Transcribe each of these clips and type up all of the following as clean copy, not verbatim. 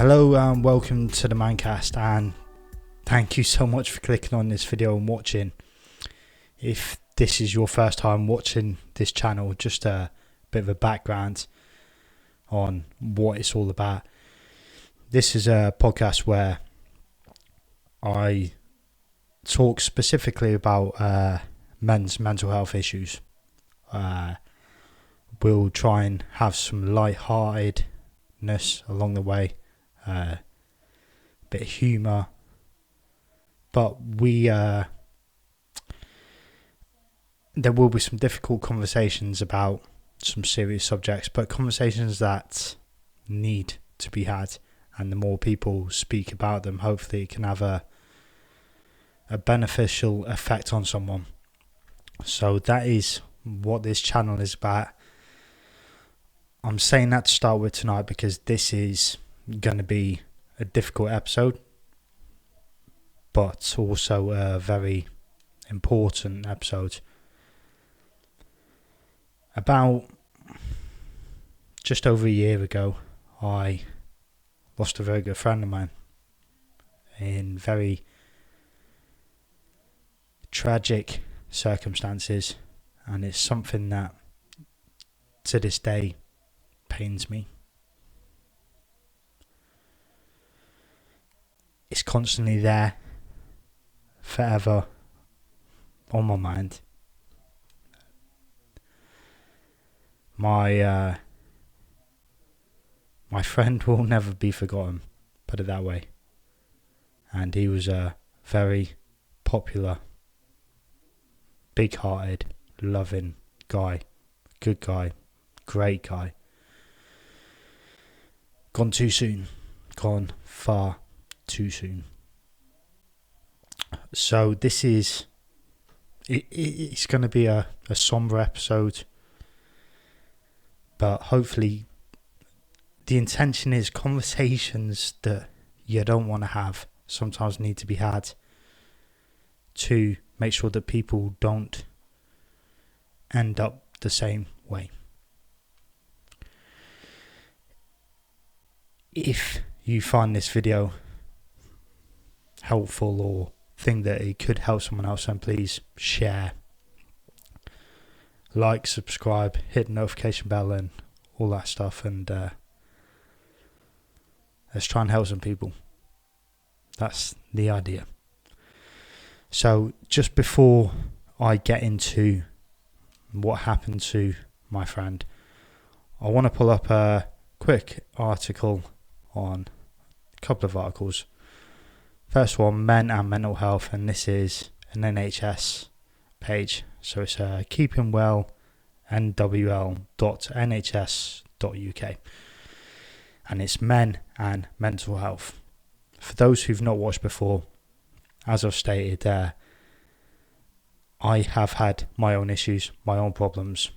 Hello and welcome to the Mancast, and thank you so much for clicking on this video and watching. If this is your first time watching this channel, just a bit of a background on what it's all about. This is a podcast where I talk specifically about men's mental health issues. We'll try and have some light-heartedness along the way. Bit of humour, but there will be some difficult conversations about some serious subjects, but conversations that need to be had, and the more people speak about them, hopefully it can have a beneficial effect on someone. So that is what this channel is about. I'm saying that to start with tonight because this is going to be a difficult episode, but also a very important episode. About just over a year ago, I lost a very good friend of mine in very tragic circumstances, and it's something that to this day pains me. It's constantly there, forever on my mind. My friend will never be forgotten, put it that way. And he was a very popular, big-hearted, loving guy, good guy, great guy. Gone too soon, gone far too soon. So this is it's going to be a somber episode, but hopefully the intention is conversations that you don't want to have sometimes need to be had to make sure that people don't end up the same way. If you find this video helpful or think that it could help someone else, then please share, like, subscribe, hit the notification bell and all that stuff, and let's try and help some people. That's the idea. So just before I get into what happened to my friend, I want to pull up a quick article on a couple of articles. First one, men and mental health, and this is an NHS page. So it's keepingwell.nwl.nhs.uk, and it's men and mental health. For those who've not watched before, as I've stated there, I have had my own issues, my own problems.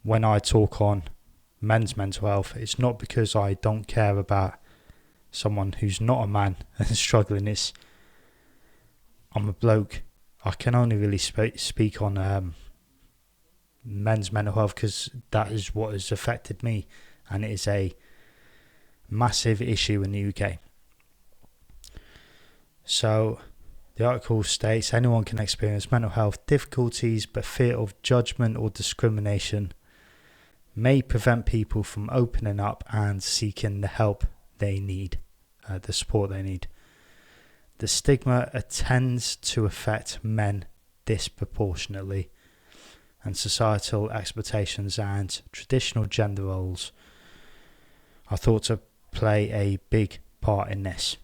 When I talk on men's mental health, it's not because I don't care about someone who's not a man and struggling. I'm a bloke. I can only really speak on men's mental health because that is what has affected me, and it is a massive issue in the UK. So the article states anyone can experience mental health difficulties, but fear of judgment or discrimination may prevent people from opening up and seeking the help they need, the support they need. The stigma tends to affect men disproportionately, and societal expectations and traditional gender roles are thought to play a big part in this.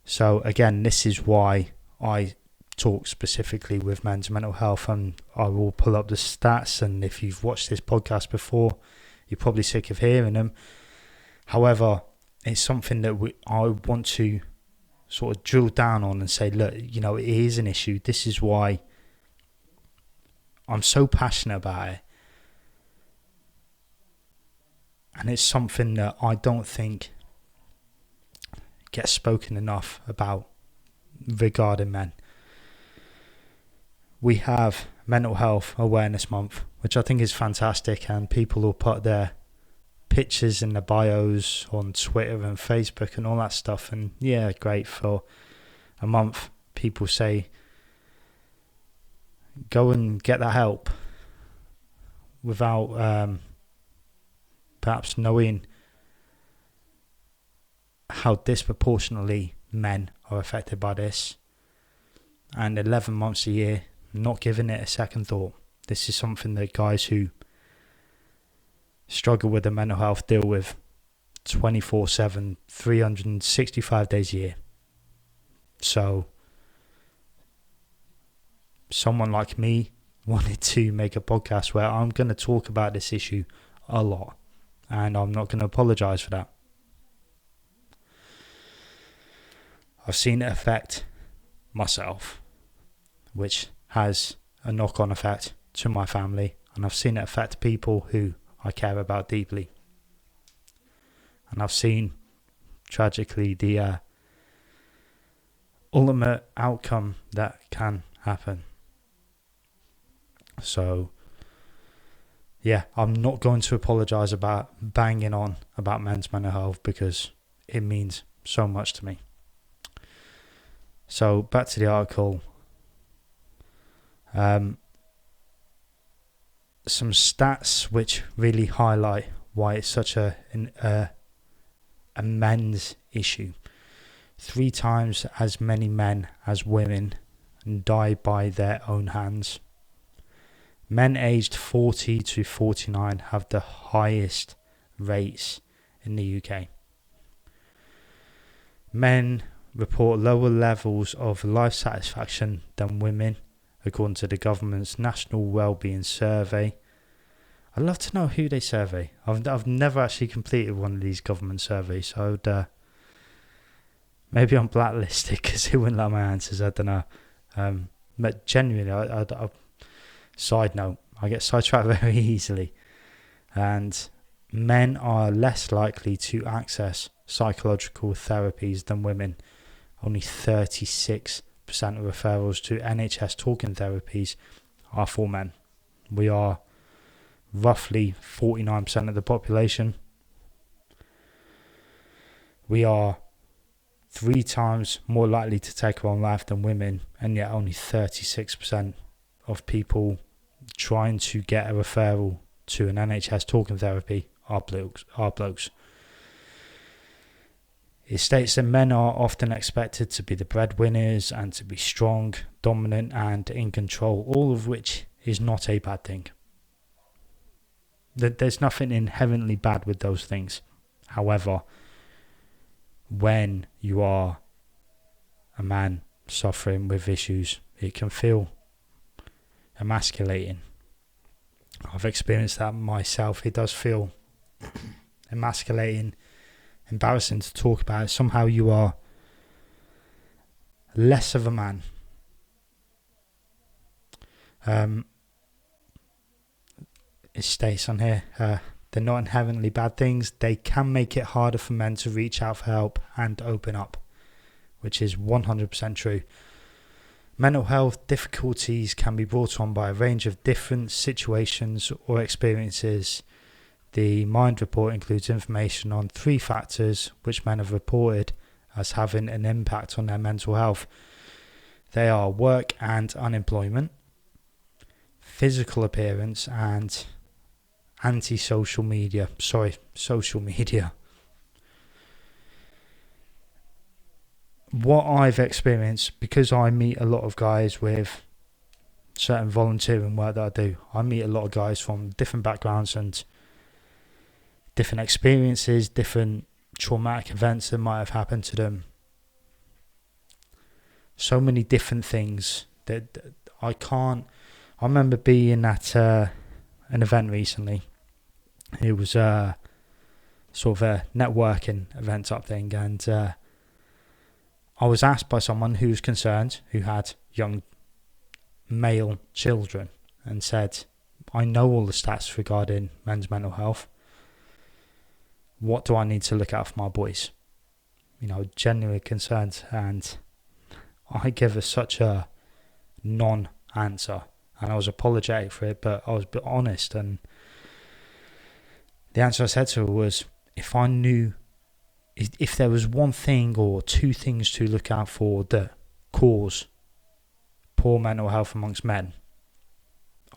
So again, this is why I talk specifically with men's mental health, and I will pull up the stats, and if you've watched this podcast before, you're probably sick of hearing them. However, it's something that I want to sort of drill down on and say, look, it is an issue. This is why I'm so passionate about it. And it's something that I don't think gets spoken enough about regarding men. We have Mental Health Awareness Month, which I think is fantastic, and people will put their pictures in the bios on Twitter and Facebook and all that stuff. And yeah, great, for a month people say go and get that help without perhaps knowing how disproportionately men are affected by this, and 11 months a year not giving it a second thought. This is something that guys who struggle with their mental health deal with 24/7, 365 days a year. So someone like me wanted to make a podcast where I'm going to talk about this issue a lot, and I'm not going to apologize for that. I've seen it affect myself, which has a knock-on effect to my family, and I've seen it affect people who I care about deeply. And I've seen, tragically, the ultimate outcome that can happen. So, yeah, I'm not going to apologise about banging on about men's mental health, because it means so much to me. So, back to the article. Some stats which really highlight why it's such a men's issue. 3 times as many men as women die by their own hands. Men aged 40 to 49 have the highest rates in the UK. Men report lower levels of life satisfaction than women, according to the government's National Wellbeing Survey. I'd love to know who they survey. I've never actually completed one of these government surveys, so maybe I'm blacklisted because they wouldn't like my answers. I don't know. But genuinely, I side note, I get sidetracked very easily, and men are less likely to access psychological therapies than women. Only 36% of referrals to NHS talking therapies are for men. We are roughly 49% of the population. We are 3 times more likely to take our own life than women, and yet only 36% of people trying to get a referral to an NHS talking therapy are blokes. It states that men are often expected to be the breadwinners and to be strong, dominant and in control, all of which is not a bad thing. There's nothing inherently bad with those things. However, when you are a man suffering with issues, it can feel emasculating. I've experienced that myself. It does feel emasculating, embarrassing to talk about it. Somehow you are less of a man. It states on here, they're not inherently bad things. They can make it harder for men to reach out for help and open up, which is 100% true. Mental health difficulties can be brought on by a range of different situations or experiences. The Mind report includes information on 3 factors which men have reported as having an impact on their mental health. They are work and unemployment, physical appearance, and social media. What I've experienced, because I meet a lot of guys with certain volunteering work that I do, I meet a lot of guys from different backgrounds and different experiences, different traumatic events that might have happened to them. So many different things that I remember being at an event recently. It was sort of a networking event type thing, and I was asked by someone who was concerned, who had young male children, and said, I know all the stats regarding men's mental health. What do I need to look out for my boys? Genuinely concerned, and I give her such a non-answer, and I was apologetic for it, but I was honest, and The answer I said to her was, if I knew, if there was one thing or two things to look out for that cause poor mental health amongst men,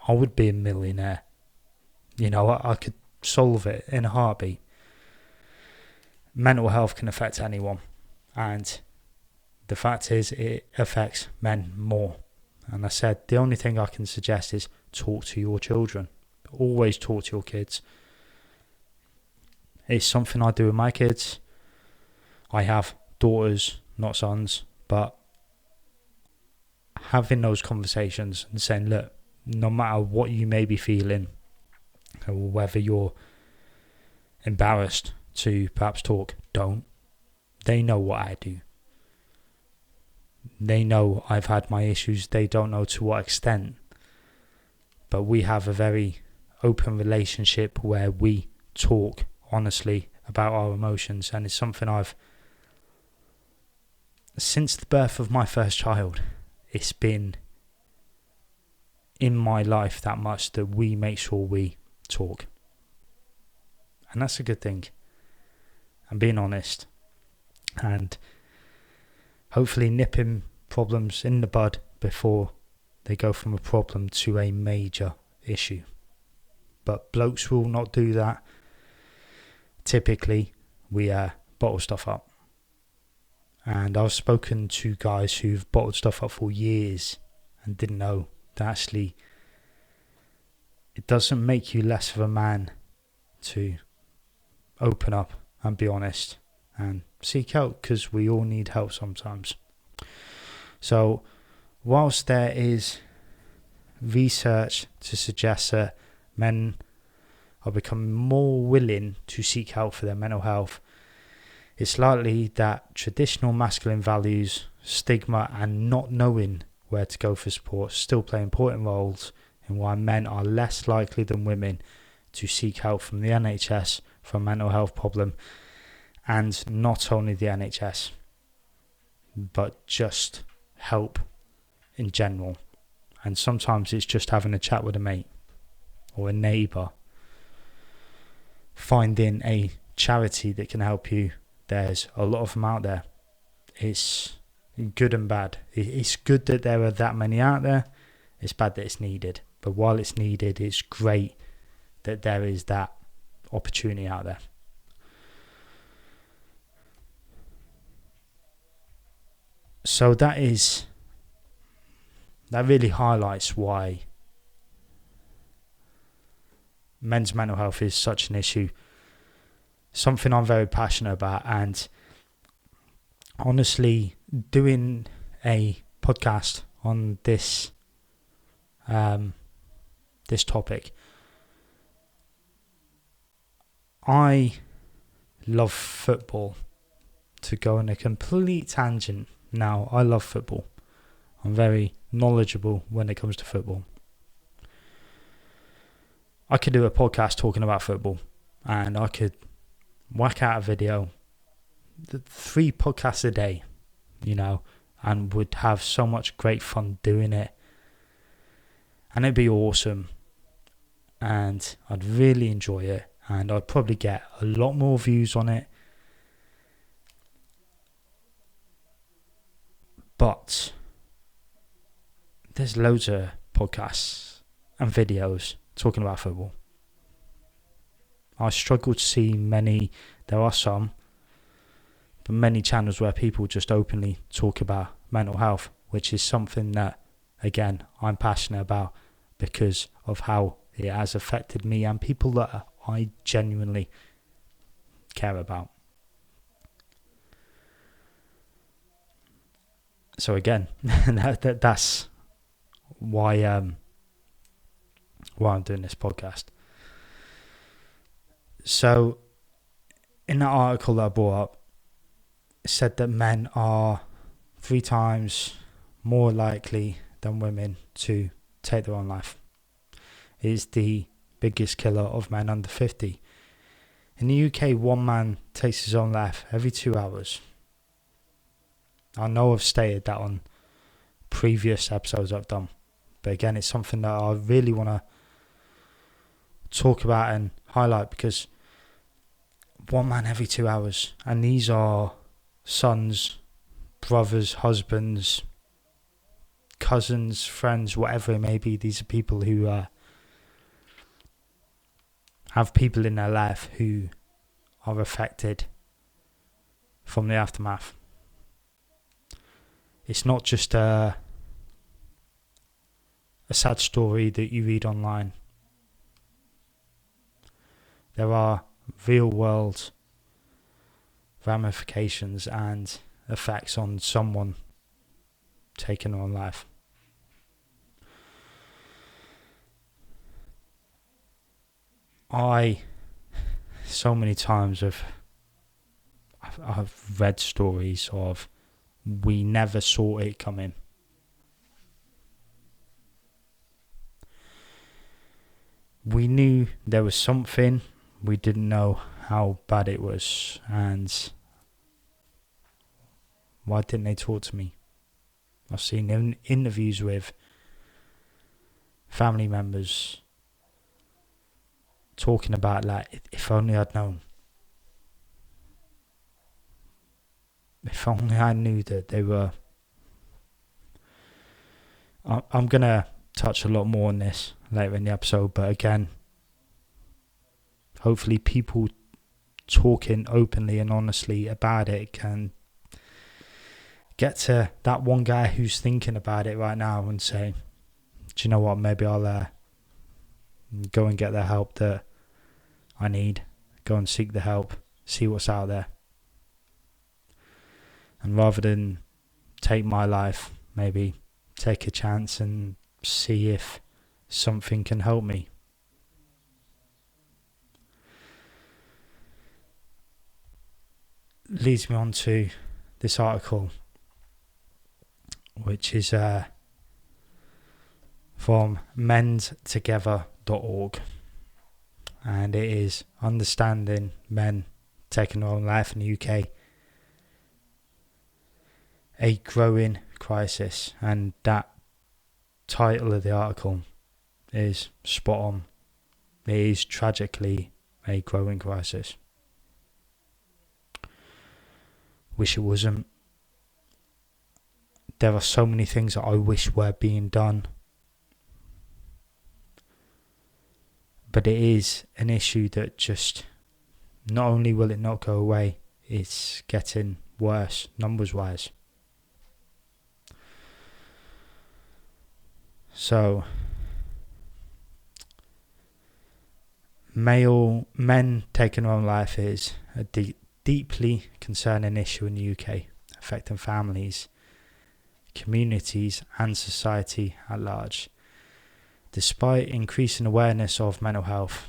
I would be a millionaire. I could solve it in a heartbeat. Mental health can affect anyone, and the fact is it affects men more. And I said the only thing I can suggest is talk to your children. Always talk to your kids. It's something I do with my kids. I have daughters, not sons, but having those conversations and saying, look, no matter what you may be feeling, or whether you're embarrassed to perhaps talk, don't. They know what I do. They know I've had my issues. They don't know to what extent. But we have a very open relationship where we talk honestly about our emotions, and it's something I've, since the birth of my first child, it's been in my life that much that we make sure we talk. And that's a good thing. And being honest. And hopefully nipping problems in the bud before they go from a problem to a major issue. But blokes will not do that. Typically, we bottle stuff up. And I've spoken to guys who've bottled stuff up for years and didn't know that actually it doesn't make you less of a man to open up and be honest and seek help, because we all need help sometimes. So whilst there is research to suggest that men are becoming more willing to seek help for their mental health, it's likely that traditional masculine values, stigma, and not knowing where to go for support still play important roles in why men are less likely than women to seek help from the NHS for a mental health problem. And not only the NHS, but just help in general. And sometimes it's just having a chat with a mate or a neighbour. Finding a charity that can help you. There's a lot of them out there. It's good and bad. It's good that there are that many out there. It's bad that it's needed. But while it's needed, it's great that there is that opportunity out there. So that really highlights why men's mental health is such an issue. Something I'm very passionate about, and honestly, doing a podcast on this topic, I love football. To go on a complete tangent now, I love football. I'm very knowledgeable when it comes to football. I could do a podcast talking about football, and I could whack out a video, 3 podcasts a day, and would have so much great fun doing it. And it'd be awesome. And I'd really enjoy it. And I'd probably get a lot more views on it. But there's loads of podcasts and videos talking about football. I struggle to see many. There are some, but many channels where people just openly talk about mental health, which is something that, again, I'm passionate about because of how it has affected me and people that I genuinely care about. So again, that's why I'm doing this podcast. So in that article that I brought up, it said that men are 3 times more likely than women to take their own life. It is the biggest killer of men under 50. In the UK, 1 man takes his own life every 2 hours. I know I've stated that on previous episodes I've done, but again, it's something that I really want to talk about and highlight, because one man every 2 hours. And these are sons, brothers, husbands, cousins, friends, whatever it may be. These are people who have people in their life who are affected from the aftermath. It's not just a sad story that you read online. There are real world ramifications and effects on someone taking their own life. So many times I've read stories of we never saw it coming. We knew there was something, we didn't know how bad it was, and why didn't they talk to me? I've seen interviews with family members talking about, like, if only I'd known. If only I knew that they were... I'm going to touch a lot more on this later in the episode, but again, hopefully people talking openly and honestly about it can get to that one guy who's thinking about it right now and say, do you know what, maybe I'll go and get the help that I need, go and seek the help, see what's out there. And rather than take my life, maybe take a chance and see if something can help me. Leads me on to this article, which is from mendtogether.org, and it is understanding men taking their own life in the UK, a growing crisis. And that title of the article is spot on. It is tragically a growing crisis. Wish it wasn't. There are so many things that I wish were being done, but it is an issue that just, not only will it not go away, it's getting worse numbers wise. So, men taking their own life is a deeply concerning issue in the UK, affecting families, communities and society at large. Despite increasing awareness of mental health,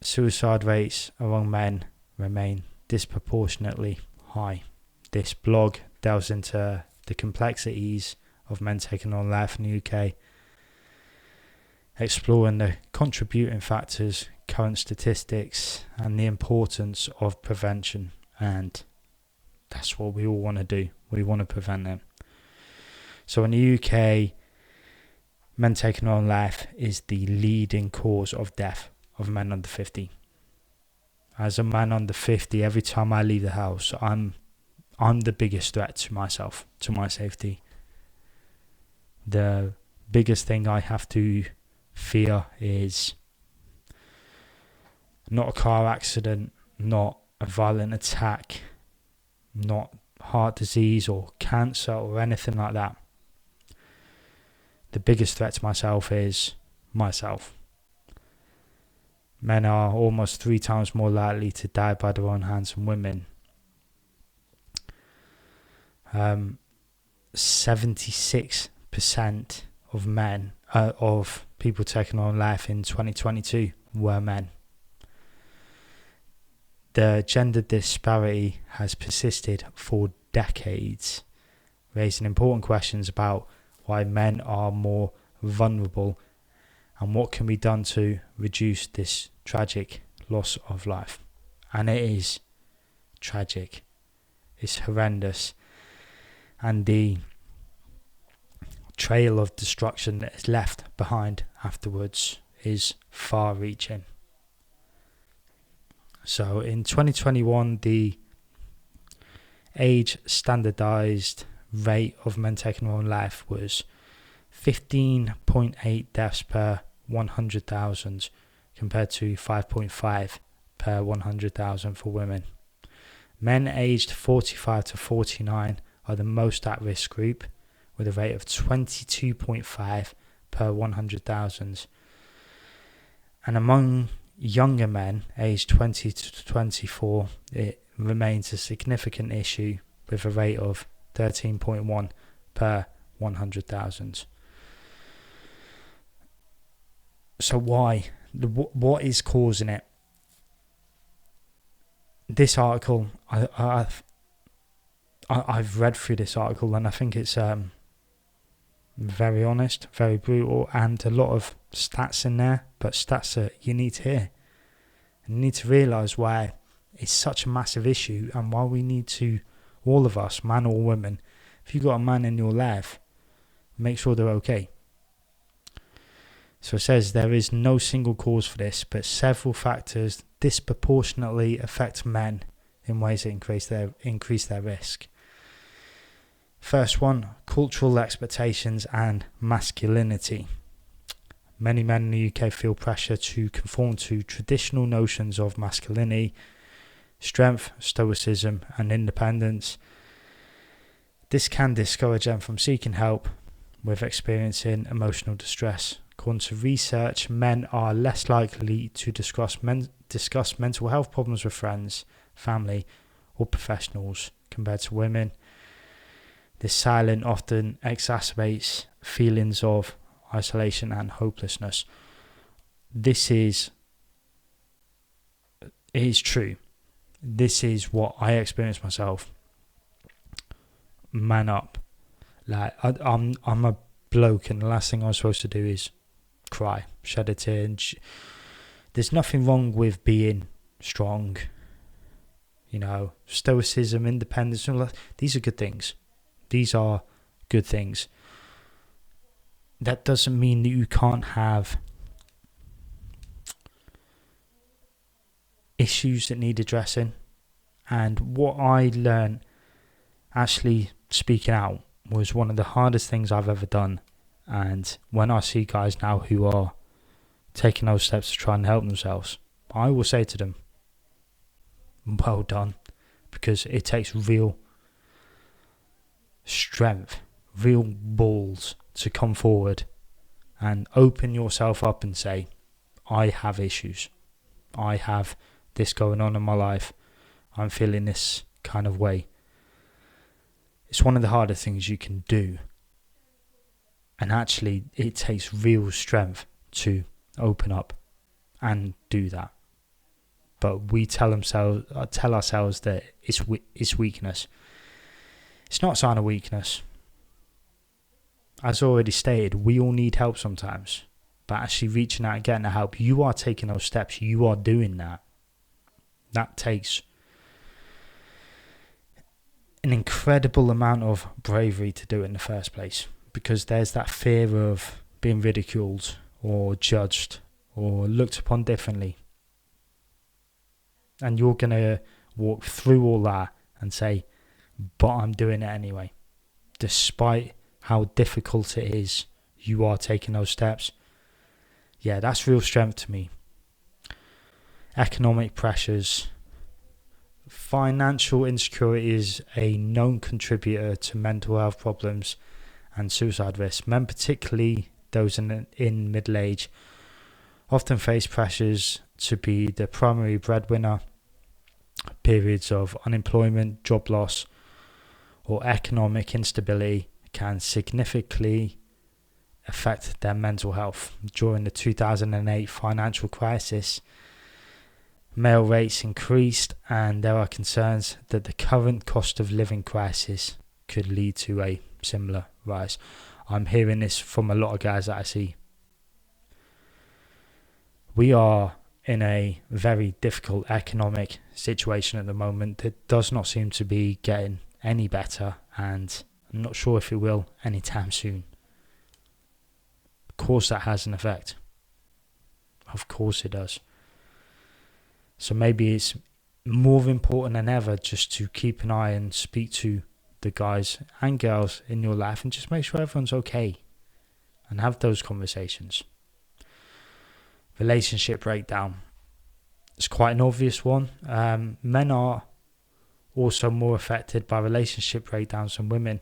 suicide rates among men remain disproportionately high. This blog delves into the complexities of men taking on life in the UK, exploring the contributing factors, current statistics, and the importance of prevention. And that's what we all want to do. We want to prevent them. So in the UK, men taking their own life is the leading cause of death of men under 50. As a man under 50, every time I leave the house, I'm the biggest threat to myself, to my safety. The biggest thing I have to fear is not a car accident, not a violent attack, not heart disease or cancer or anything like that. The biggest threat to myself is myself. Men are almost 3 times more likely to die by their own hands than women. 76% of men, of people taking their own life in 2022 were men. The gender disparity has persisted for decades, raising important questions about why men are more vulnerable and what can be done to reduce this tragic loss of life. And it is tragic. It's horrendous. And the trail of destruction that is left behind afterwards is far-reaching. So in 2021, the age standardized rate of men taking their own life was 15.8 deaths per 100,000 compared to 5.5 per 100,000 for women. Men aged 45 to 49 are the most at-risk group, with a rate of 22.5 per 100,000. And among younger men aged 20 to 24, it remains a significant issue with a rate of 13.1 per 100,000. So why? What is causing it? This article, I've read through this article, and I think it's very honest, very brutal, and a lot of stats in there, but stats that you need to hear. And you need to realise why it's such a massive issue, and why we need to, all of us, man or woman, if you've got a man in your life, make sure they're okay. So it says there is no single cause for this, but several factors disproportionately affect men in ways that increase their risk. First one, cultural expectations and masculinity. Many men in the UK feel pressure to conform to traditional notions of masculinity, strength, stoicism, and independence. This can discourage them from seeking help with experiencing emotional distress. According to research, men are less likely to discuss mental health problems with friends, family, or professionals compared to women. This silence often exacerbates feelings of isolation and hopelessness. It is true. This is what I experienced myself. Man up. Like I'm a bloke, and the last thing I'm supposed to do is cry, shed a tear. And there's nothing wrong with being strong. Stoicism, independence, these are good things. These are good things. That doesn't mean that you can't have issues that need addressing. And what I learned actually speaking out was one of the hardest things I've ever done. And when I see guys now who are taking those steps to try and help themselves, I will say to them, well done, because it takes real strength, real balls to come forward and open yourself up and say, I have issues. I have this going on in my life. I'm feeling this kind of way. It's one of the harder things you can do. And actually, it takes real strength to open up and do that. But we tell ourselves that it's weakness. It's not a sign of weakness. As already stated, we all need help sometimes. But actually reaching out and getting the help, you are taking those steps. You are doing that. That takes an incredible amount of bravery to do it in the first place. Because there's that fear of being ridiculed or judged or looked upon differently. And you're going to walk through all that and say, but I'm doing it anyway. Despite how difficult it is, you are taking those steps. Yeah, that's real strength to me. Economic pressures. Financial insecurity is a known contributor to mental health problems and suicide risk. Men, particularly those in middle age, often face pressures to be the primary breadwinner. Periods of unemployment, job loss, or economic instability can significantly affect their mental health. During the 2008 financial crisis, male rates increased, and there are concerns that the current cost of living crisis could lead to a similar rise. I'm hearing this from a lot of guys that I see. We are in a very difficult economic situation at the moment that does not seem to be getting any better, and I'm not sure if it will anytime soon. Of course that has an effect. Of course it does. So maybe it's more important than ever just to keep an eye and speak to the guys and girls in your life and just make sure everyone's okay and have those conversations. Relationship breakdown. It's quite an obvious one. Men are also more affected by relationship breakdowns than women,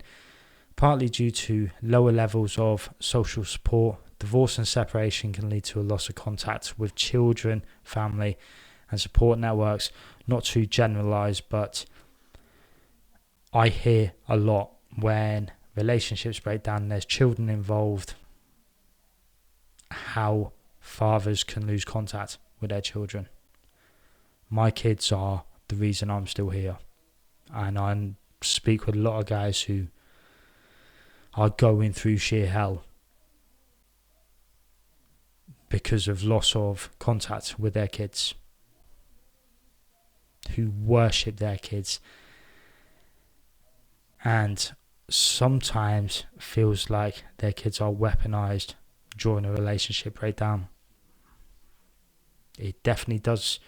partly due to lower levels of social support. Divorce and separation can lead to a loss of contact with children, family, and support networks. Not to generalize, but I hear a lot when relationships break down and there's children involved, how fathers can lose contact with their children. My kids are the reason I'm still here. And I speak with a lot of guys who are going through sheer hell because of loss of contact with their kids, who worship their kids and sometimes feels like their kids are weaponized during a relationship breakdown. It definitely does.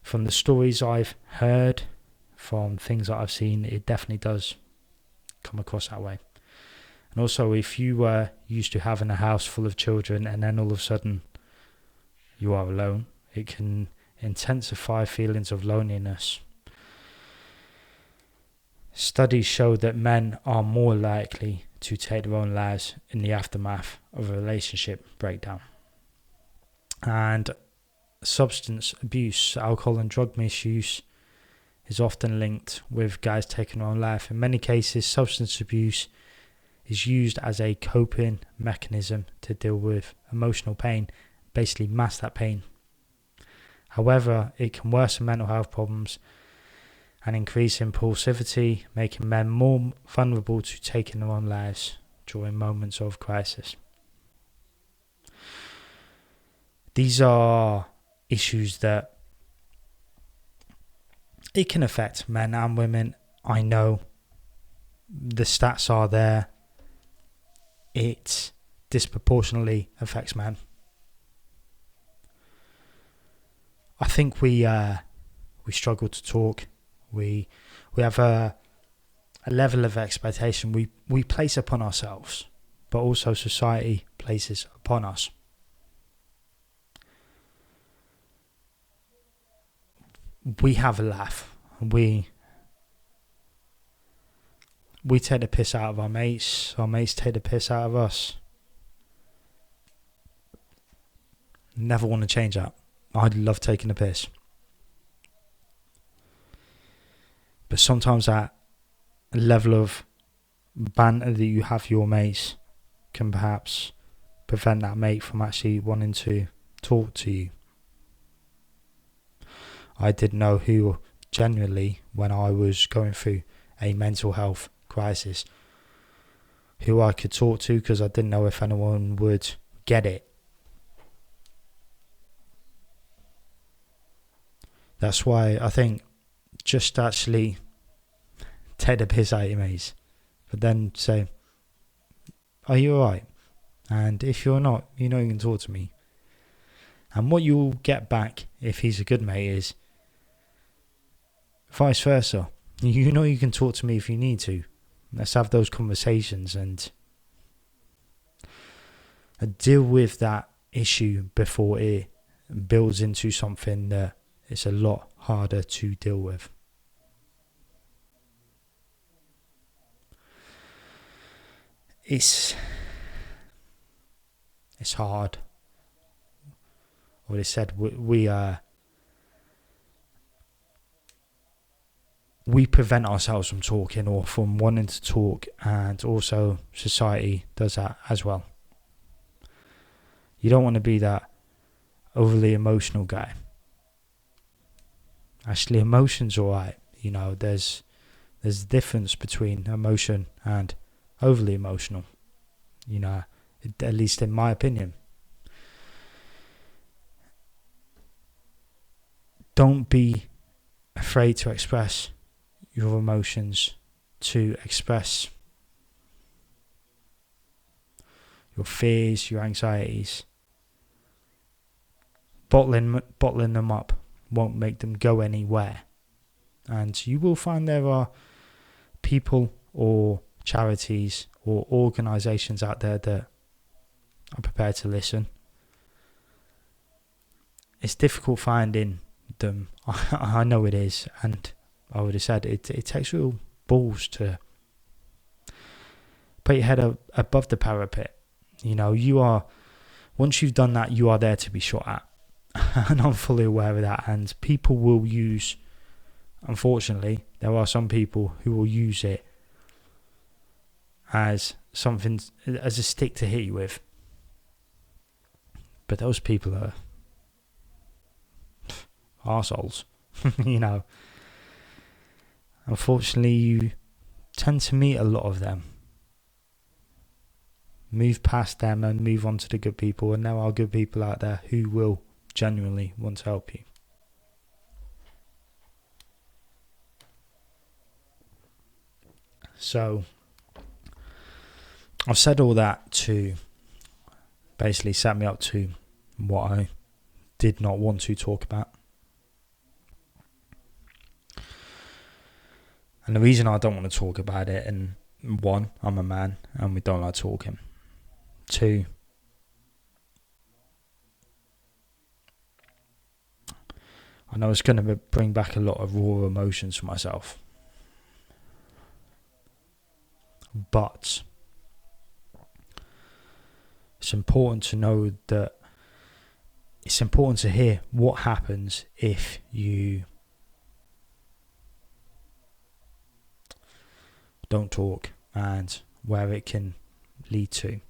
From the stories I've heard, from things that I've seen, it definitely does come across that way. And also, if you were used to having a house full of children and then all of a sudden you are alone, it can intensify feelings of loneliness. Studies show that men are more likely to take their own lives in the aftermath of a relationship breakdown. And substance abuse, alcohol and drug misuse is often linked with guys taking their own life. In many cases, substance abuse is used as a coping mechanism to deal with emotional pain, basically mask that pain. However, it can worsen mental health problems and increase impulsivity, making men more vulnerable to taking their own lives during moments of crisis. These are issues that it can affect men and women. I know the stats are there. It disproportionately affects men. I think we struggle to talk. We have a level of expectation we place upon ourselves, but also society places upon us. We have a laugh. We take the piss out of our mates take the piss out of us. Never want to change that. I love taking the piss. But sometimes that level of banter that you have your mates can perhaps prevent that mate from actually wanting to talk to you. I did know who genuinely, when I was going through a mental health crisis, who I could talk to, because I didn't know if anyone would get it. That's why I think just actually take the piss out of your mates, but then say, are you alright? And if you're not, you know you can talk to me. And what you'll get back if he's a good mate is vice versa. You know you can talk to me if you need to. Let's have those conversations and deal with that issue before it builds into something that is a lot harder to deal with. It's hard. What I said, we prevent ourselves from talking or from wanting to talk, and also society does that as well. You don't want to be that overly emotional guy. Actually, emotion's alright. You know, there's a difference between emotion and overly emotional. You know, at least in my opinion. Don't be afraid to express your emotions, to express your fears, your anxieties. Bottling them up won't make them go anywhere. And you will find there are people or charities or organisations out there that are prepared to listen. It's difficult finding them. I know it is, and I would have said it takes real balls to put your head above the parapet. You are, once you've done that, you are there to be shot at. And I'm fully aware of that. And people will use, unfortunately, there are some people who will use it as something, as a stick to hit you with. But those people are arseholes, Unfortunately, you tend to meet a lot of them. Move past them and move on to the good people, and there are good people out there who will genuinely want to help you. So, I've said all that to basically set me up to what I did not want to talk about. And the reason I don't want to talk about it, and one, I'm a man and we don't like talking. Two, I know it's going to bring back a lot of raw emotions for myself. But it's important to know that it's important to hear what happens if you don't talk and where it can lead to.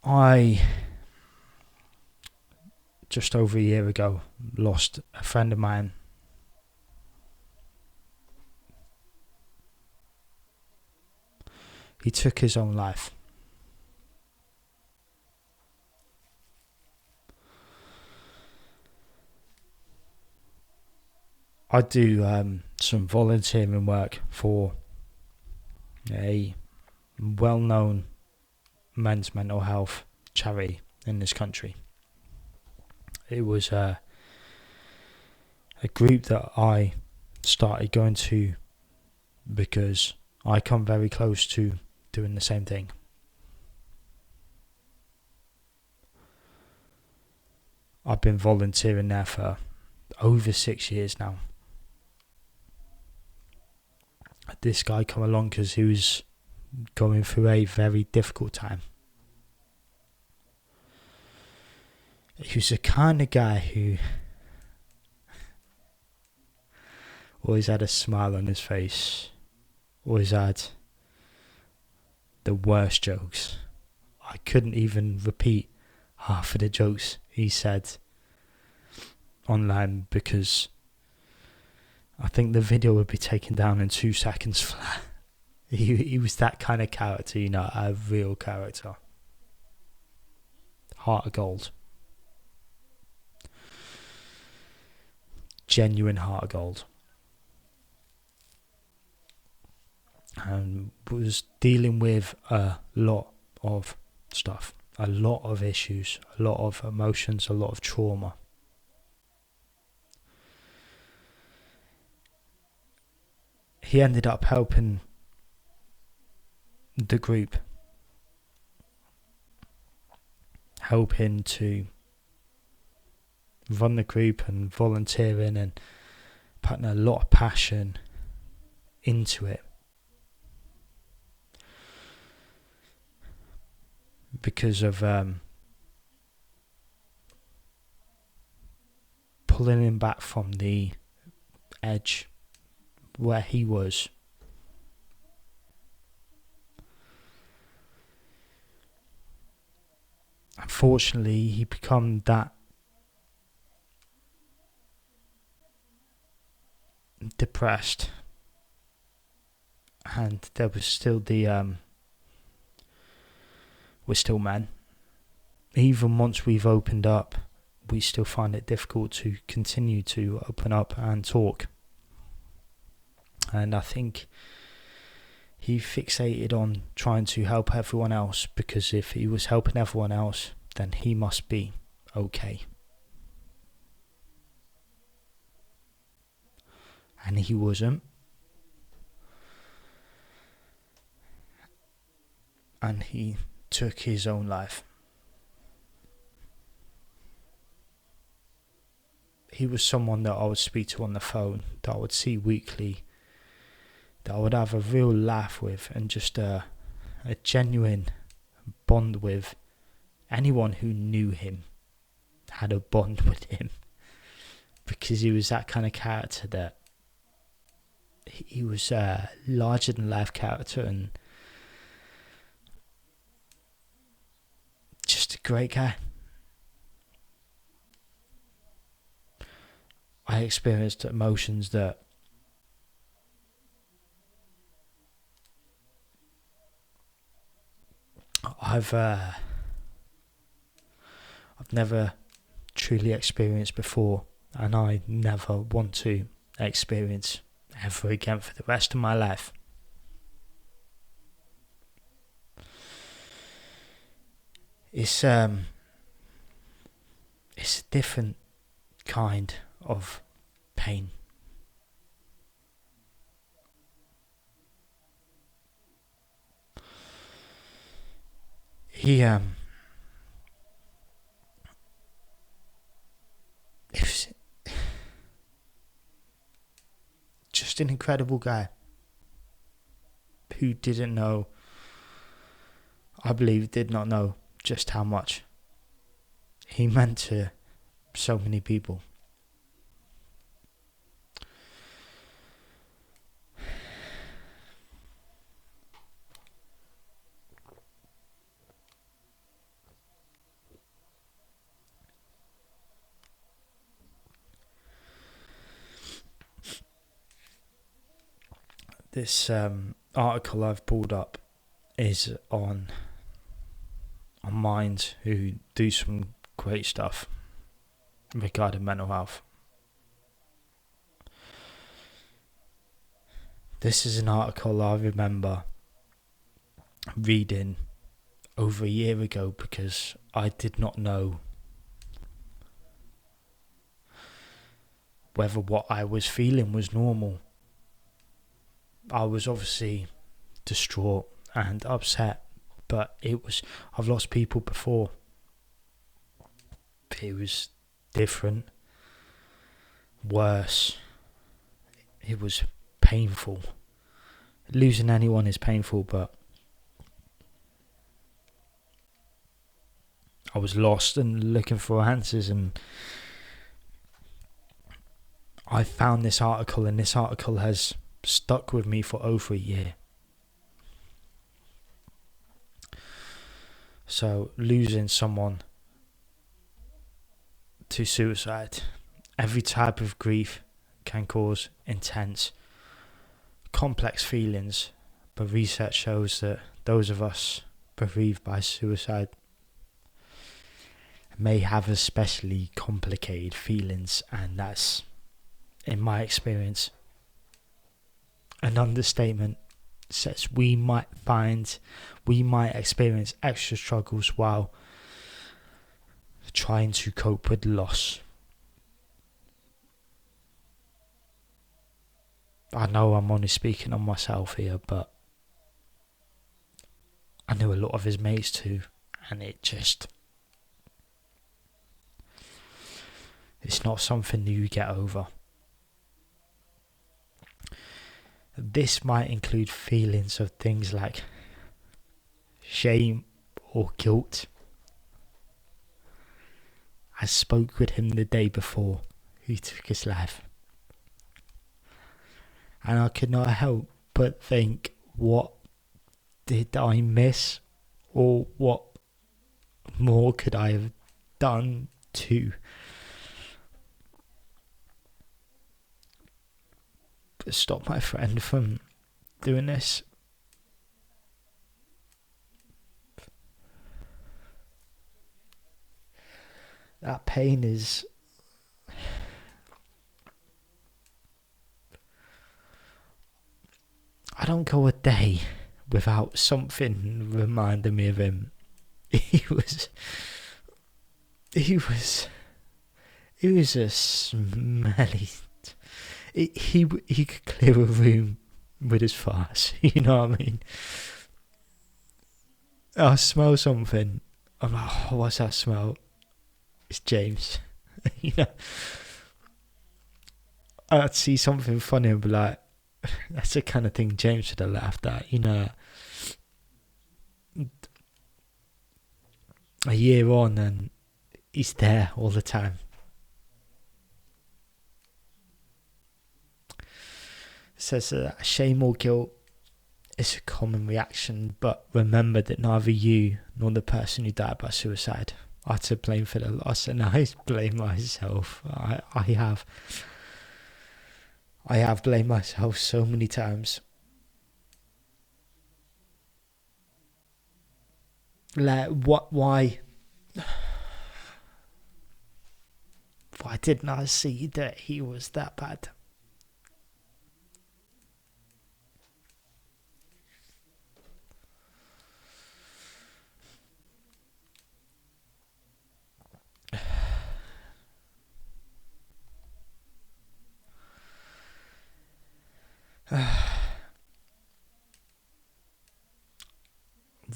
I, just over a year ago, lost a friend of mine. He took his own life. I do some volunteering work for a well-known men's mental health charity in this country. It was a group that I started going to because I come very close to doing the same thing. I've been volunteering there for over 6 years now. This guy come along because he was going through a very difficult time. He was the kind of guy who always had a smile on his face, always had the worst jokes. I couldn't even repeat half of the jokes he said online because I think the video would be taken down in 2 seconds flat. He was that kind of character, a real character. Heart of gold. Genuine heart of gold. And was dealing with a lot of stuff, a lot of issues, a lot of emotions, a lot of trauma. He ended up helping the group, helping to run the group and volunteering and putting a lot of passion into it. Because of pulling him back from the edge where he was. Unfortunately, he become that depressed, and there was still we're still men. Even once we've opened up, we still find it difficult to continue to open up and talk. And I think he fixated on trying to help everyone else, because if he was helping everyone else, then he must be okay. And he wasn't. And he took his own life. He was someone that I would speak to on the phone, that I would see weekly, that I would have a real laugh with, and just a genuine bond with. Anyone who knew him had a bond with him, because he was that kind of character, that he was a larger than life character, and just a great guy. I experienced emotions that I've never truly experienced before, and I never want to experience ever again for the rest of my life. It's a different kind of pain. He was just an incredible guy who did not know just how much he meant to so many people. This article I've pulled up is on minds who do some great stuff regarding mental health. This is an article I remember reading over a year ago, because I did not know whether what I was feeling was normal. I was obviously distraught and upset, but I've lost people before. It was different, worse. It was painful. Losing anyone is painful, but I was lost and looking for answers, and I found this article, and this article has stuck with me for over a year. So, losing someone to suicide, every type of grief can cause intense, complex feelings, but research shows that those of us bereaved by suicide may have especially complicated feelings, and that's, in my experience, an understatement. Says we might experience extra struggles while trying to cope with loss. I know I'm only speaking on myself here, but I knew a lot of his mates too, and it's not something that you get over. This might include feelings of things like shame or guilt. I spoke with him the day before he took his life, and I could not help but think, what did I miss, or what more could I have done to stop my friend from doing this? That pain is... I don't go a day without something reminding me of him. He was a smelly. He could clear a room with his farts. You know what I mean? I smell something. I'm like, oh, what's that smell? It's James. You know, I'd see something funny and be like, that's the kind of thing James would have laughed at. You know, a year on and he's there all the time. It says that shame or guilt is a common reaction, but remember that neither you nor the person who died by suicide are to blame for the loss, and I blame myself. I have blamed myself so many times. Like, why didn't I see that he was that bad?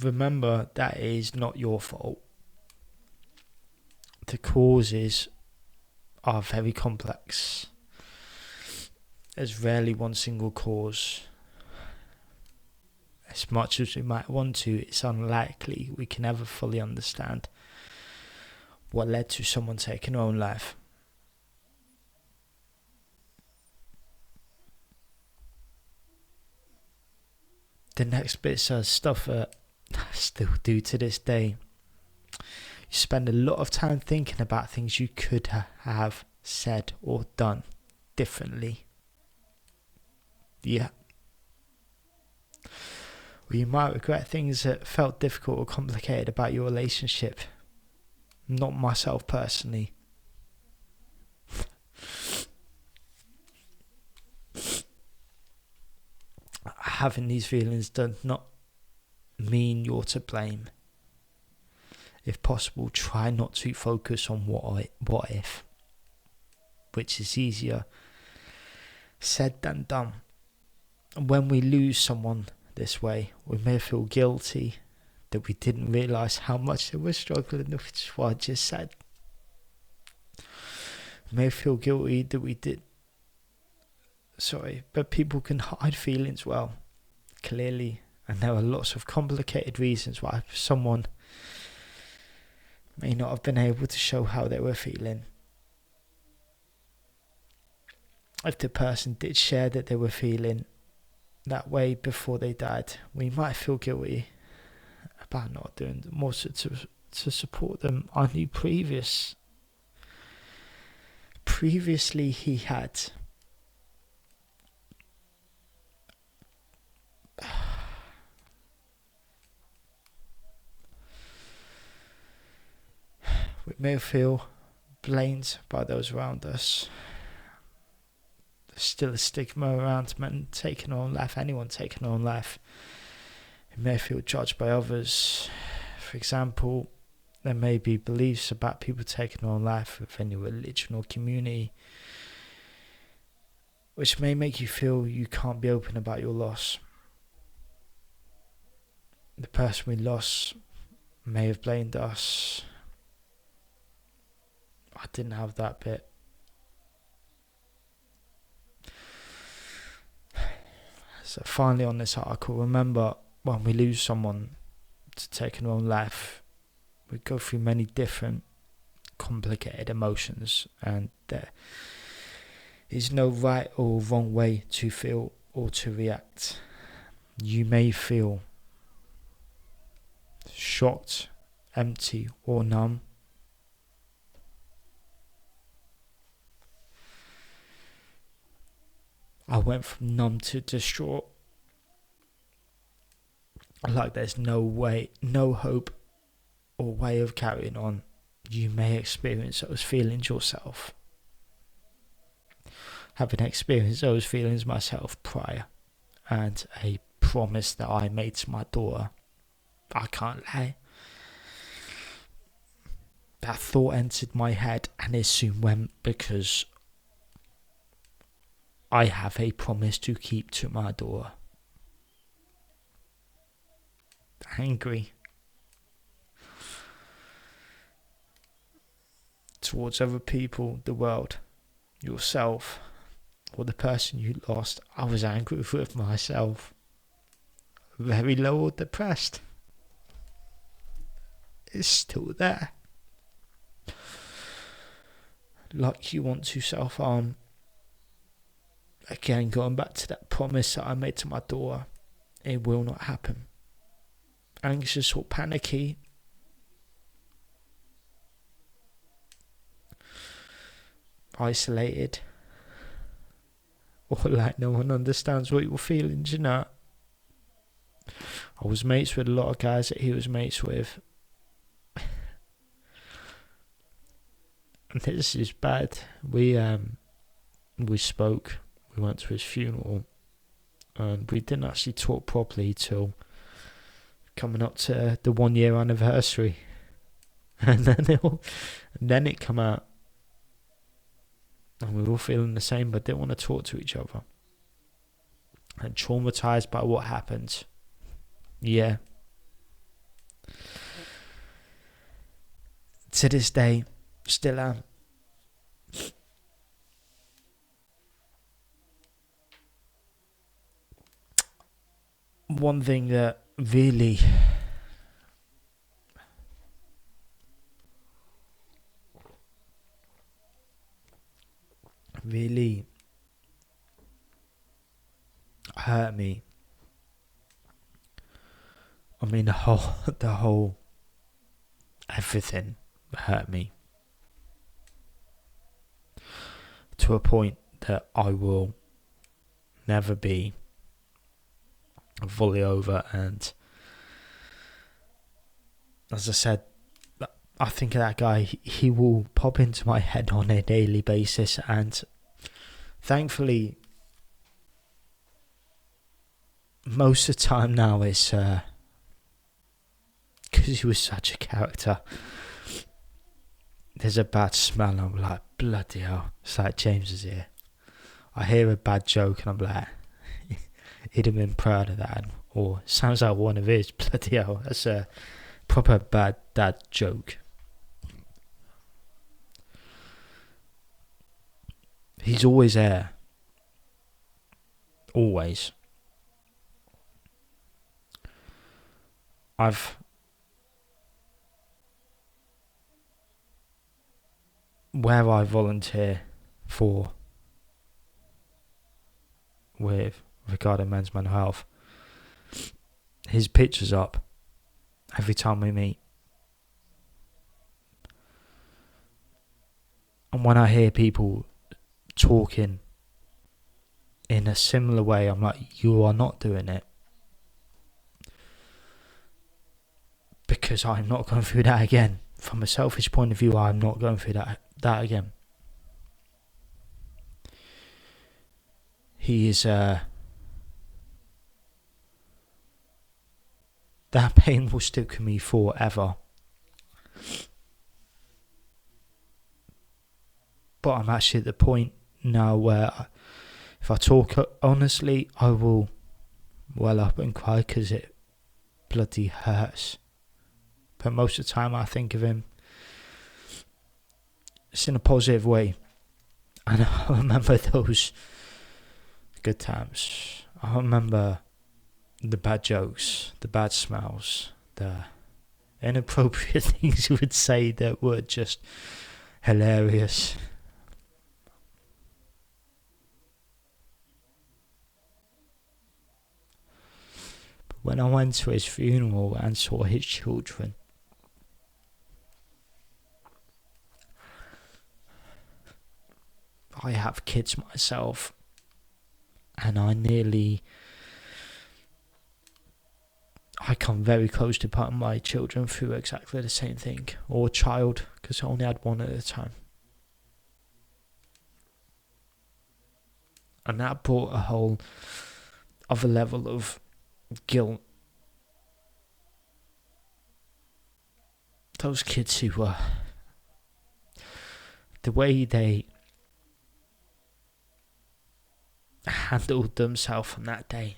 Remember that it is not your fault. The causes are very complex. There's rarely one single cause. As much as we might want to, it's unlikely we can ever fully understand what led to someone taking their own life. The next bits are stuff that I still do to this day. You spend a lot of time thinking about things you could have said or done differently. Yeah. Or you might regret things that felt difficult or complicated about your relationship. Not myself personally. Having these feelings does not mean you're to blame. If possible, try not to focus on what if, which is easier said than done. When we lose someone this way, we may feel guilty that we didn't realise how much they were struggling, which is what I just said. We may feel guilty that we did. But people can hide feelings well, clearly, and there are lots of complicated reasons why someone may not have been able to show how they were feeling. If the person did share that they were feeling that way before they died, we might feel guilty about not doing more to support them. I knew previously he had we may feel blamed by those around us. There's still a stigma around men taking their own life, anyone taking their own life. We may feel judged by others. For example, there may be beliefs about people taking their own life within your religion or community, which may make you feel you can't be open about your loss. The person we lost may have blamed us. I didn't have that bit. So finally on this article, remember when we lose someone to taking their own life, we go through many different complicated emotions, and there is no right or wrong way to feel or to react. You may feel shocked, empty, or numb. I went from numb to distraught. Like there's no way, no hope or way of carrying on. You may experience those feelings yourself. Having experienced those feelings myself prior, and a promise that I made to my daughter. I can't lie. That thought entered my head and it soon went, because I have a promise to keep to my daughter. Angry towards other people, the world, yourself, or the person you lost. I was angry with myself. Very low or depressed. It's still there. Like you want to self-harm. Again, going back to that promise that I made to my daughter, it will not happen. Anxious or panicky, isolated, or like no one understands what you're feeling, you know. I was mates with a lot of guys that he was mates with. And this is bad. We spoke. We went to his funeral, and we didn't actually talk properly till coming up to the 1 year anniversary, and then it come out, and we were all feeling the same, but didn't want to talk to each other, and traumatized by what happened. Yeah. To this day, still am. One thing that really hurt me. I mean, the whole everything hurt me to a point that I will never be fully over. And as I said, I think of that guy, he will pop into my head on a daily basis, and thankfully most of the time now it's because he was such a character. There's a bad smell and I'm like, bloody hell, it's like James is here. I hear a bad joke and I'm like, he'd have been proud of that. Or sounds like one of his. Bloody hell, that's a proper bad dad joke. He's always there. Always. Where I volunteer for with regarding men's mental health, his picture's up every time we meet. And when I hear people talking in a similar way, I'm like, you are not doing it. Because I'm not going through that again. From a selfish point of view, I'm not going through that again. He is that pain will stick with me forever. But I'm actually at the point now where if I talk honestly, I will well up and cry because it bloody hurts. But most of the time I think of him, it's in a positive way. And I remember those good times. I remember the bad jokes, the bad smells, the inappropriate things you would say that were just hilarious. But when I went to his funeral and saw his children, I have kids myself, and I come very close to putting my children through exactly the same thing, or child, because I only had one at a time. And that brought a whole other level of guilt. Those kids who were, the way they handled themselves on that day,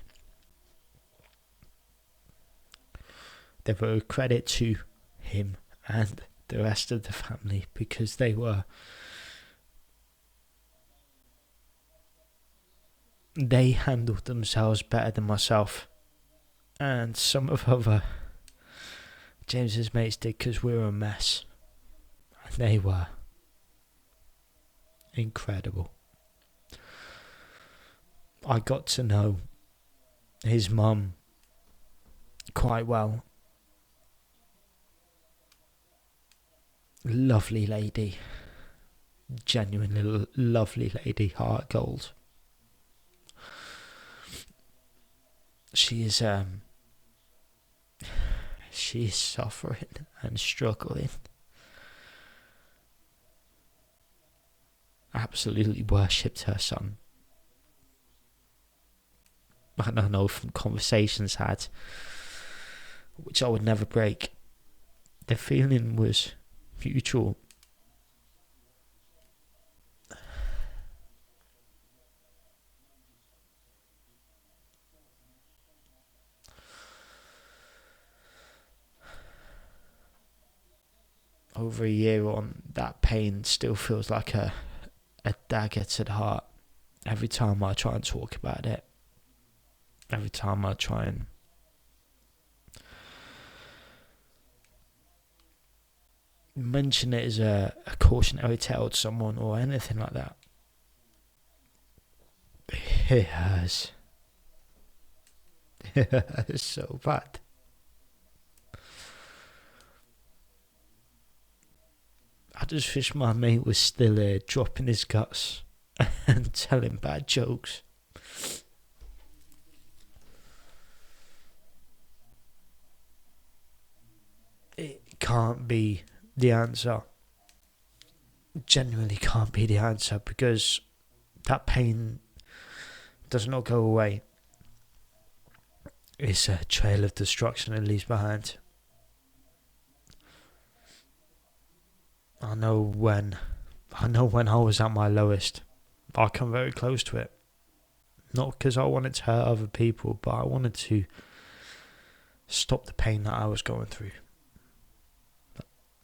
they were a credit to him and the rest of the family, because they handled themselves better than myself and some of other James's mates did, because we were a mess and they were incredible. I got to know his mum quite well. Lovely lady, genuinely lovely lady, heart gold. She is suffering and struggling. Absolutely worshipped her son. I don't know, from conversations had, which I would never break, the feeling was mutual. Over a year on, that pain still feels like a dagger to the heart. Every time I try and talk about it, every time I try and mention it as a cautionary tale to someone or anything like that, it hurts. It hurts so bad. I just wish my mate was still here, dropping his guts and telling bad jokes. It can't be the answer. Genuinely can't be the answer, because that pain does not go away. It's a trail of destruction it leaves behind. I know when I was at my lowest, I come very close to it. Not because I wanted to hurt other people, but I wanted to stop the pain that I was going through.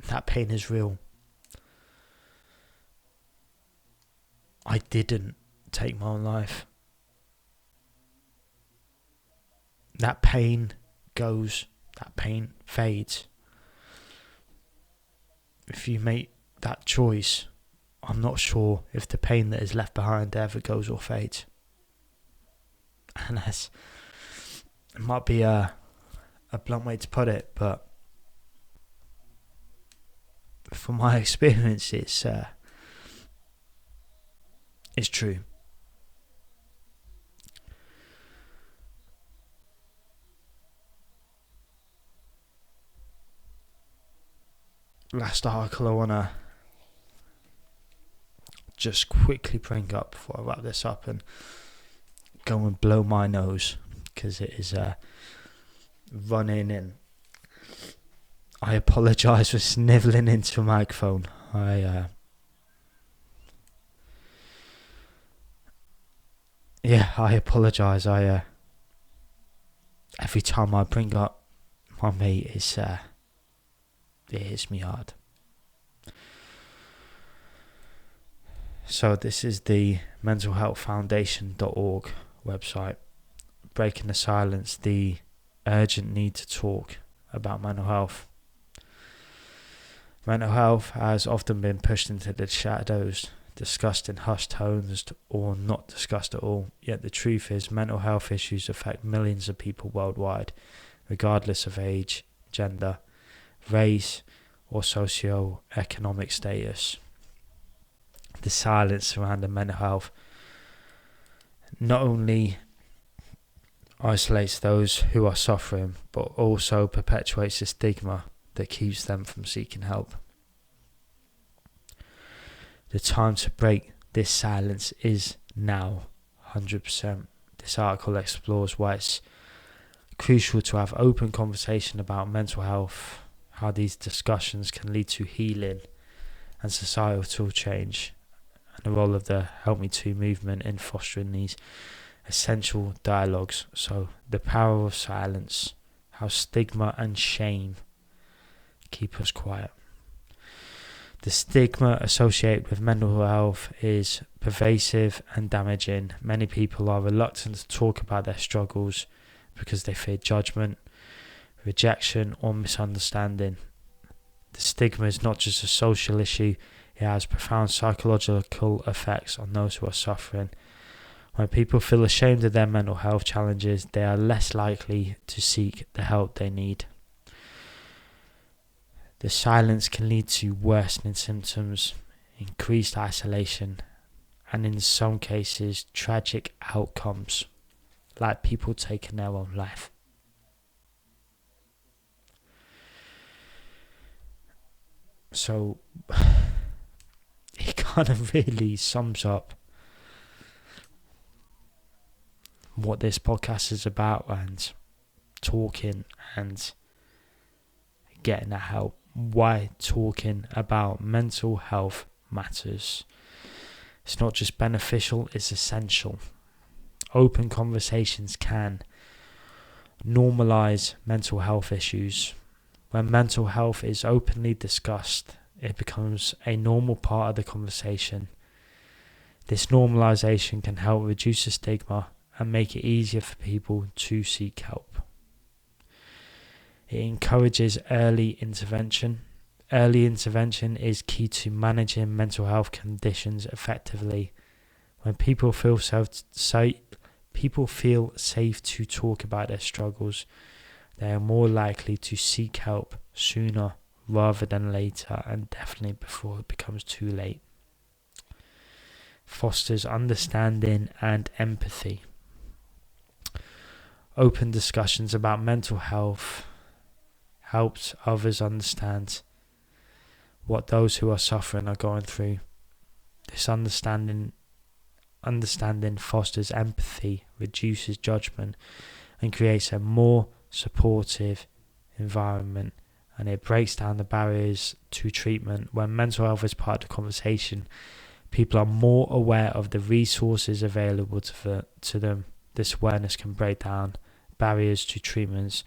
That pain is real. I didn't take my own life. That pain goes, that pain fades. If you make that choice, I'm not sure if the pain that is left behind ever goes or fades. And it might be a blunt way to put it, but from my experience, it's true. Last article I want to just quickly bring up before I wrap this up and go and blow my nose, because it is running in. I apologise for snivelling into a microphone. I apologise. Every time I bring up my mate, it hits me hard. So this is the mentalhealthfoundation.org website. Breaking the silence, the urgent need to talk about mental health. Mental health has often been pushed into the shadows, discussed in hushed tones or not discussed at all. Yet the truth is, mental health issues affect millions of people worldwide, regardless of age, gender, race or socio-economic status. The silence surrounding mental health not only isolates those who are suffering, but also perpetuates the stigma that keeps them from seeking help. The time to break this silence is now, 100%. This article explores why it's crucial to have open conversation about mental health, how these discussions can lead to healing and societal change, and the role of the Help Me Too movement in fostering these essential dialogues. So the power of silence, how stigma and shame keep us quiet. The stigma associated with mental health is pervasive and damaging. Many people are reluctant to talk about their struggles because they fear judgment, rejection, or misunderstanding. The stigma is not just a social issue, it has profound psychological effects on those who are suffering. When people feel ashamed of their mental health challenges, they are less likely to seek the help they need. The silence can lead to worsening symptoms, increased isolation, and in some cases, tragic outcomes, like people taking their own life. So, it kind of really sums up what this podcast is about, and talking and getting the help. Why talking about mental health matters. It's not just beneficial, it's essential. Open conversations can normalize mental health issues. When mental health is openly discussed, it becomes a normal part of the conversation. This normalization can help reduce the stigma and make it easier for people to seek help. It encourages early intervention. Early intervention is key to managing mental health conditions effectively. When people feel safe to talk about their struggles, they are more likely to seek help sooner rather than later, and definitely before it becomes too late. Fosters understanding and empathy. Open discussions about mental health helps others understand what those who are suffering are going through. This understanding fosters empathy, reduces judgment, and creates a more supportive environment, and it breaks down the barriers to treatment. When mental health is part of the conversation, people are more aware of the resources available to them. This awareness can break down barriers to treatments,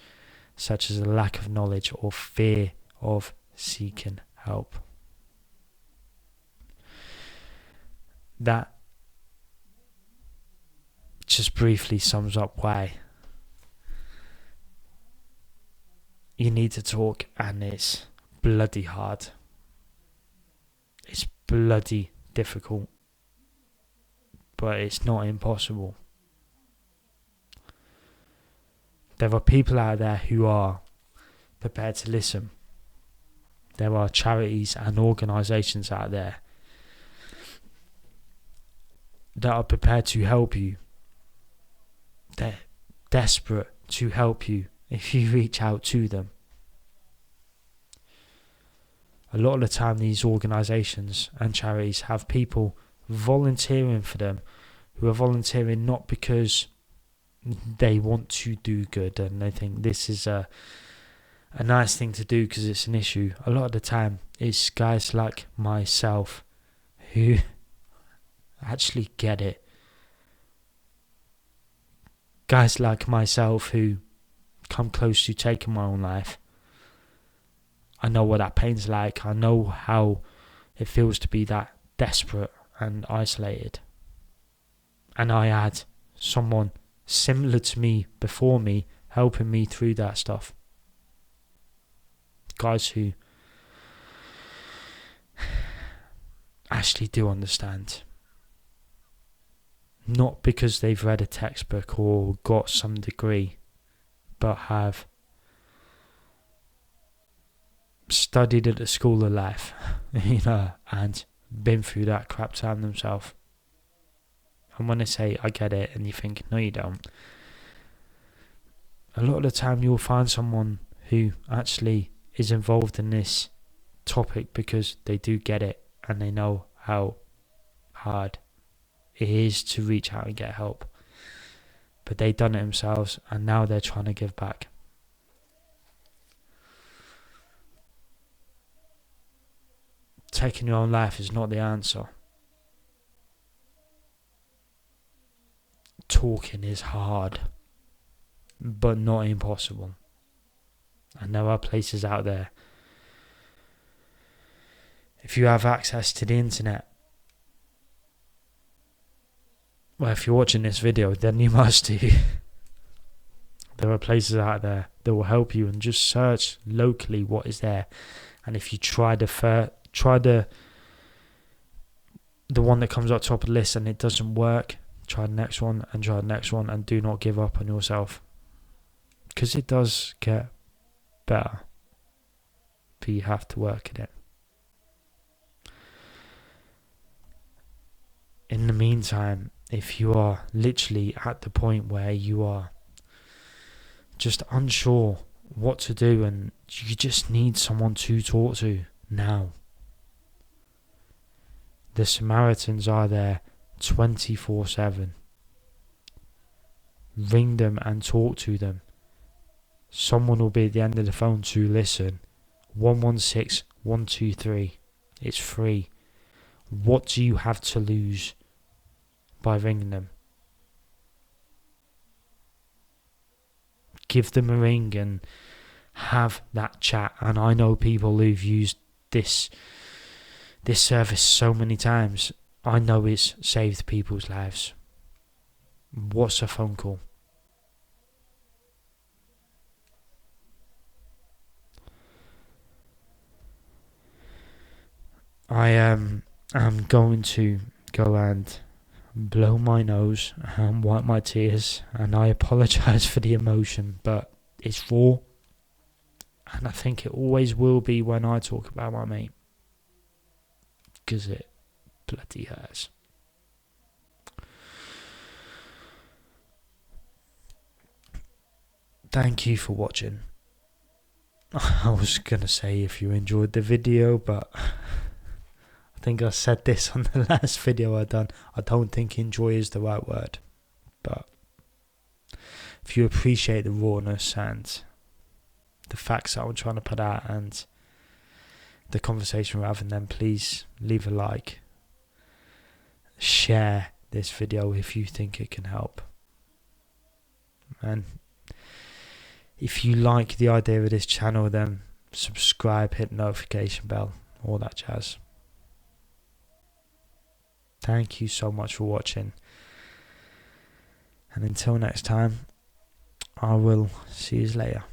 such as a lack of knowledge or fear of seeking help. That just briefly sums up why you need to talk, and it's bloody hard. It's bloody difficult, but it's not impossible. There are people out there who are prepared to listen. There are charities and organisations out there that are prepared to help you. They're desperate to help you if you reach out to them. A lot of the time, these organisations and charities have people volunteering for them, who are volunteering not because they want to do good and they think this is a nice thing to do because it's an issue. A lot of the time, it's guys like myself who actually get it. Guys like myself who come close to taking my own life. I know what that pain's like. I know how it feels to be that desperate and isolated. And I had someone similar to me before me helping me through that stuff. Guys who actually do understand. Not because they've read a textbook or got some degree, but have studied at the school of life, and been through that crap time themselves. And when I say I get it, and you think, no you don't, a lot of the time you'll find someone who actually is involved in this topic because they do get it, and they know how hard it is to reach out and get help. but they done it themselves, and now they're trying to give back. Taking your own life is not the answer. Talking is hard, but not impossible. And there are places out there. If you have access to the internet, well, if you're watching this video, then you must do. There are places out there that will help you, and just search locally what is there. And if you try the one that comes up top of the list and it doesn't work, try the next one and try the next one, and do not give up on yourself, because it does get better, but you have to work at it. In the meantime, if you are literally at the point where you are just unsure what to do and you just need someone to talk to now, the Samaritans are there 24/7. Ring them and talk to them. Someone will be at the end of the phone to listen. 116 123. It's free. What do you have to lose by ringing them? Give them a ring and have that chat. And I know people who've used this service so many times. I know it's saved people's lives. What's a phone call? I am going to go and blow my nose and wipe my tears, and I apologise for the emotion, but it's raw, and I think it always will be when I talk about my mate, because it bloody hurts. Thank you for watching. I was going to say if you enjoyed the video, but I think I said this on the last video I done. I don't think enjoy is the right word. But if you appreciate the rawness and the facts that I'm trying to put out and the conversation we're having, then please leave a like. Share this video if you think it can help. And if you like the idea of this channel, then subscribe, hit the notification bell, all that jazz. Thank you so much for watching. And until next time, I will see you later.